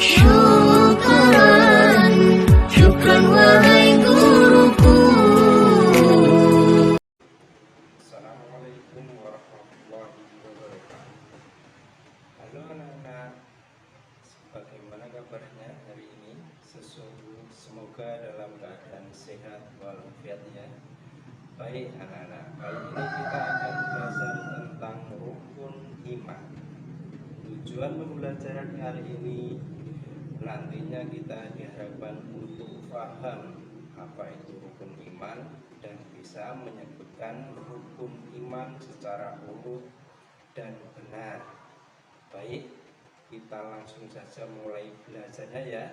Syukran, syukran wahai guruku. Assalamualaikum warahmatullahi wabarakatuh. Halo anak-anak, bagaimana kabarnya hari ini? Semoga dalam keadaan sehat walafiat ya. Baik anak-anak, kali ini kita akan belajar tentang rukun iman. Tujuan pembelajaran kali ini nantinya kita diharapkan untuk paham apa itu rukun iman dan bisa menyebutkan rukun iman secara urut dan benar. Baik, kita langsung saja mulai belajarnya ya.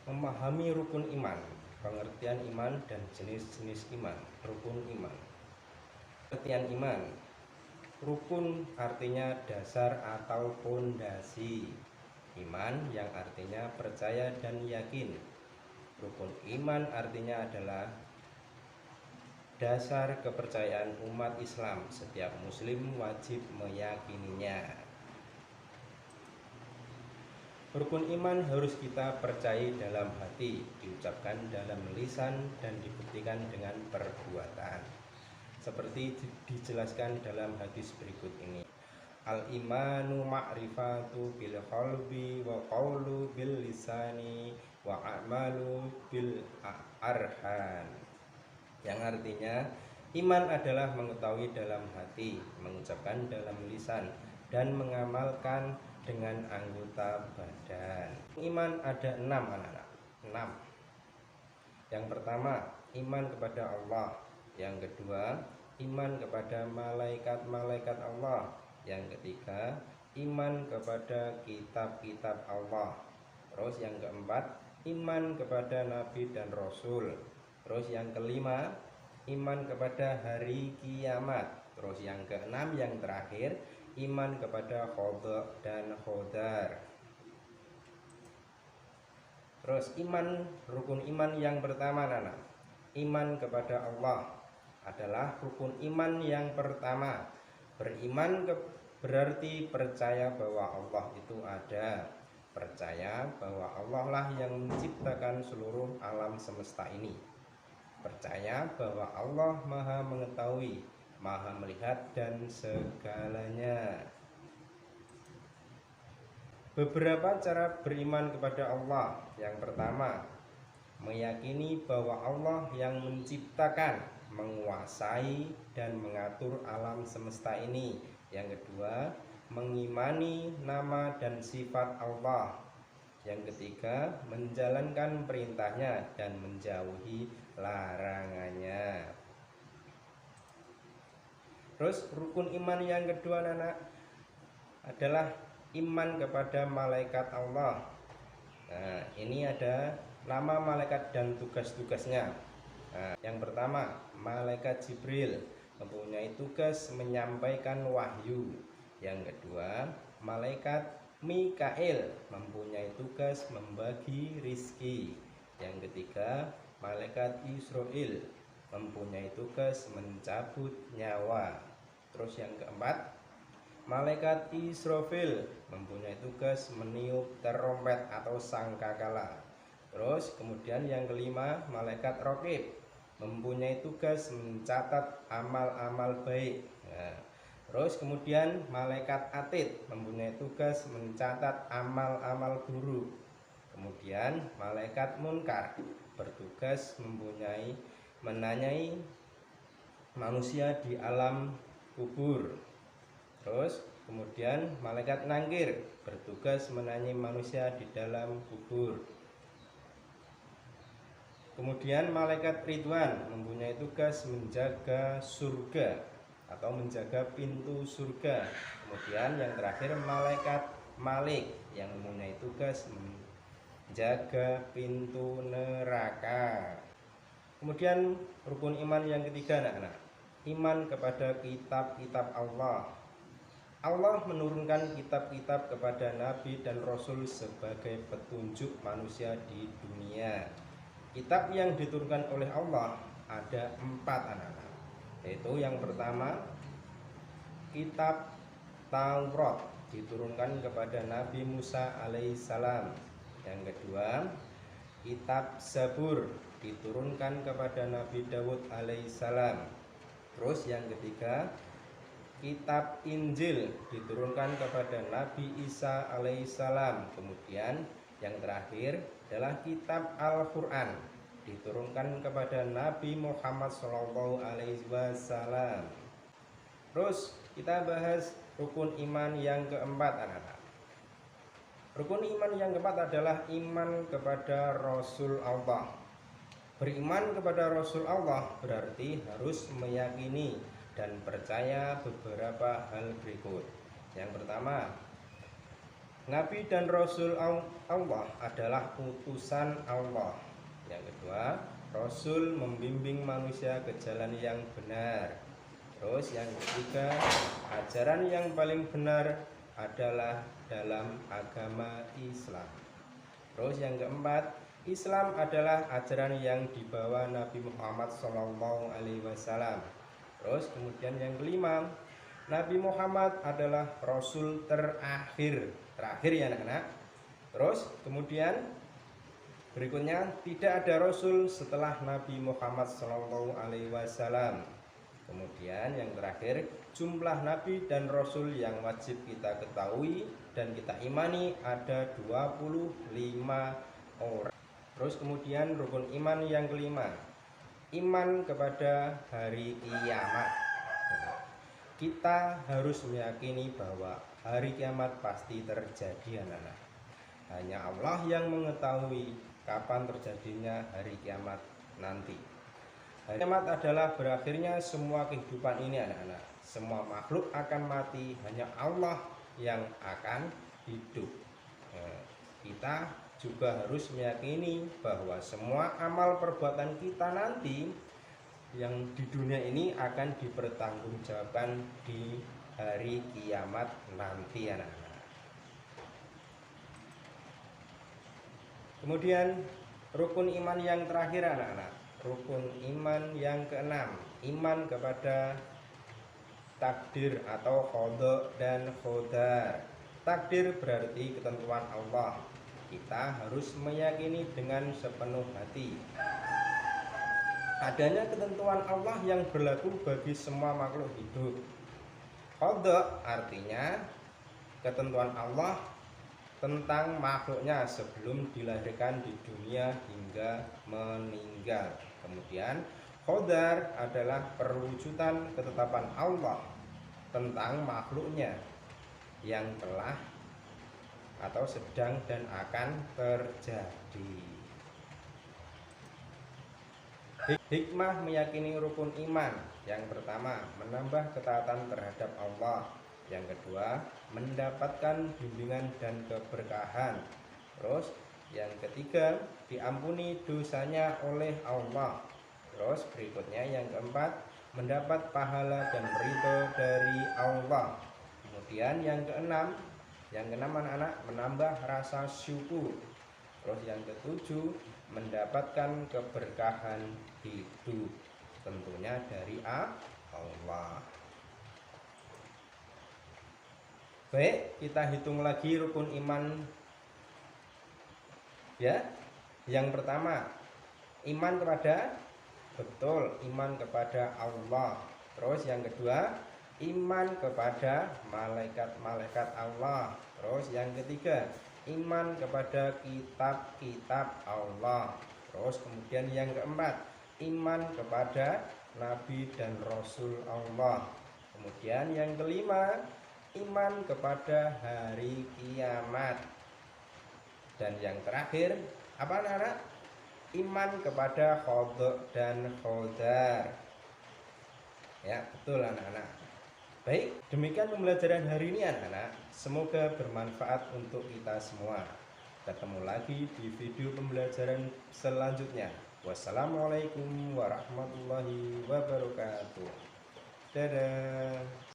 Memahami rukun iman, pengertian iman dan jenis-jenis iman. Rukun iman. Pengertian iman. Rukun artinya dasar atau pondasi. Iman yang artinya percaya dan yakin. Rukun iman artinya adalah dasar kepercayaan umat Islam. Setiap muslim wajib meyakininya. Rukun iman harus kita percayai dalam hati, diucapkan dalam lisan dan dibuktikan dengan perbuatan. Seperti dijelaskan dalam hadis berikut ini. Al-imanu ma'rifatu bil qalbi wa qawlu bil lisani wa a'malu bil arhan. Yang artinya iman adalah mengetahui dalam hati, mengucapkan dalam lisan, dan mengamalkan dengan anggota badan. Iman ada 6 anak-anak. 6. Yang pertama, iman kepada Allah. Yang kedua, iman kepada malaikat-malaikat Allah. Yang ketiga, iman kepada kitab-kitab Allah. Terus yang keempat, iman kepada nabi dan rasul. Terus yang kelima, iman kepada hari kiamat. Terus yang keenam, yang terakhir, iman kepada qada dan qadar. Terus rukun iman yang pertama anak. Iman kepada Allah adalah rukun iman yang pertama. Beriman berarti percaya bahwa Allah itu ada. Percaya bahwa Allah lah yang menciptakan seluruh alam semesta ini. Percaya bahwa Allah Maha mengetahui, Maha melihat dan segalanya. Beberapa cara beriman kepada Allah. Yang pertama, meyakini bahwa Allah yang menciptakan, menguasai dan mengatur alam semesta ini. Yang kedua, mengimani nama dan sifat Allah. Yang ketiga, menjalankan perintahnya dan menjauhi larangannya. Terus rukun iman yang kedua anak adalah iman kepada malaikat Allah. Nah, ini ada nama malaikat dan tugas-tugasnya. Nah, yang pertama, malaikat Jibril mempunyai tugas menyampaikan wahyu. Yang kedua, malaikat Mikail mempunyai tugas membagi rizki. Yang ketiga, malaikat Israel mempunyai tugas mencabut nyawa. Terus yang keempat, malaikat Israfil mempunyai tugas meniup terompet atau sangkakala. Terus kemudian yang kelima, malaikat Raqib mempunyai tugas mencatat amal-amal baik. Nah, terus kemudian malaikat Atid mempunyai tugas mencatat amal-amal buruk. Kemudian malaikat Munkar bertugas menanyai manusia di alam kubur. Terus kemudian malaikat Nangkir bertugas menanyai manusia di dalam kubur. Kemudian malaikat Ridwan mempunyai tugas menjaga surga atau menjaga pintu surga. Kemudian yang terakhir malaikat Malik yang mempunyai tugas menjaga pintu neraka. Kemudian rukun iman yang ketiga anak-anak, iman kepada kitab-kitab Allah. Allah menurunkan kitab-kitab kepada nabi dan rasul sebagai petunjuk manusia di dunia. Kitab yang diturunkan oleh Allah ada 4 anak-anak, yaitu yang pertama kitab Taurat diturunkan kepada Nabi Musa alaihissalam. Yang kedua, kitab Zabur diturunkan kepada Nabi Daud alaihissalam. Terus yang ketiga, kitab Injil diturunkan kepada Nabi Isa alaihissalam. Kemudian yang terakhir adalah kitab Al-Quran diturunkan kepada Nabi Muhammad SAW. Terus kita bahas rukun iman yang keempat, anak-anak. Rukun iman yang keempat adalah iman kepada Rasul Allah. Beriman kepada Rasul Allah berarti harus meyakini dan percaya beberapa hal berikut. Yang pertama, Nabi dan Rasul Allah adalah utusan Allah. Yang kedua, Rasul membimbing manusia ke jalan yang benar. Terus yang ketiga, ajaran yang paling benar adalah dalam agama Islam. Terus yang keempat, Islam adalah ajaran yang dibawa Nabi Muhammad SAW. Terus kemudian yang kelima, Nabi Muhammad adalah Rasul terakhir ya anak-anak. Terus kemudian berikutnya, tidak ada Rasul setelah Nabi Muhammad SAW. Kemudian yang terakhir, jumlah Nabi dan Rasul yang wajib kita ketahui dan kita imani ada 25 orang. Terus kemudian rukun iman yang kelima, iman kepada hari kiamat. Kita harus meyakini bahwa hari kiamat pasti terjadi, anak-anak. Hanya Allah yang mengetahui kapan terjadinya hari kiamat nanti. Hari kiamat adalah berakhirnya semua kehidupan ini, anak-anak. Semua makhluk akan mati, hanya Allah yang akan hidup. Kita juga harus meyakini bahwa semua amal perbuatan kita nanti yang di dunia ini akan dipertanggungjawabkan di hari kiamat nanti, anak-anak. Kemudian rukun iman yang terakhir, anak-anak, rukun iman yang keenam, iman kepada takdir atau qada dan qadar. Takdir berarti ketentuan Allah. Kita harus meyakini dengan sepenuh hati adanya ketentuan Allah yang berlaku bagi semua makhluk hidup. Qada artinya ketentuan Allah tentang makhluknya sebelum dilahirkan di dunia hingga meninggal. Kemudian qadar adalah perwujudan ketetapan Allah tentang makhluknya yang telah atau sedang dan akan terjadi. Hikmah meyakini rukun iman. Yang pertama, menambah ketaatan terhadap Allah. Yang kedua, mendapatkan bimbingan dan keberkahan. Terus yang ketiga, diampuni dosanya oleh Allah. Terus berikutnya yang keempat, mendapat pahala dan ridho dari Allah. Kemudian yang keenam anak-anak, menambah rasa syukur. Terus yang ketujuh, mendapatkan keberkahan hidup, tentunya dari Allah. Baik, kita hitung lagi rukun iman ya. Yang pertama, iman kepada iman kepada Allah. Terus yang kedua, iman kepada malaikat-malaikat Allah. Terus yang ketiga, iman kepada kitab-kitab Allah. Terus kemudian yang keempat, iman kepada Nabi dan Rasul Allah. Kemudian yang kelima, iman kepada hari kiamat. Dan yang terakhir, apa anak-anak? Iman kepada qada dan qadar. Ya, betul anak-anak. Baik, demikian pembelajaran hari ini anak-anak. Semoga bermanfaat untuk kita semua. Ketemu lagi di video pembelajaran selanjutnya. Wassalamualaikum warahmatullahi wabarakatuh. Dadah.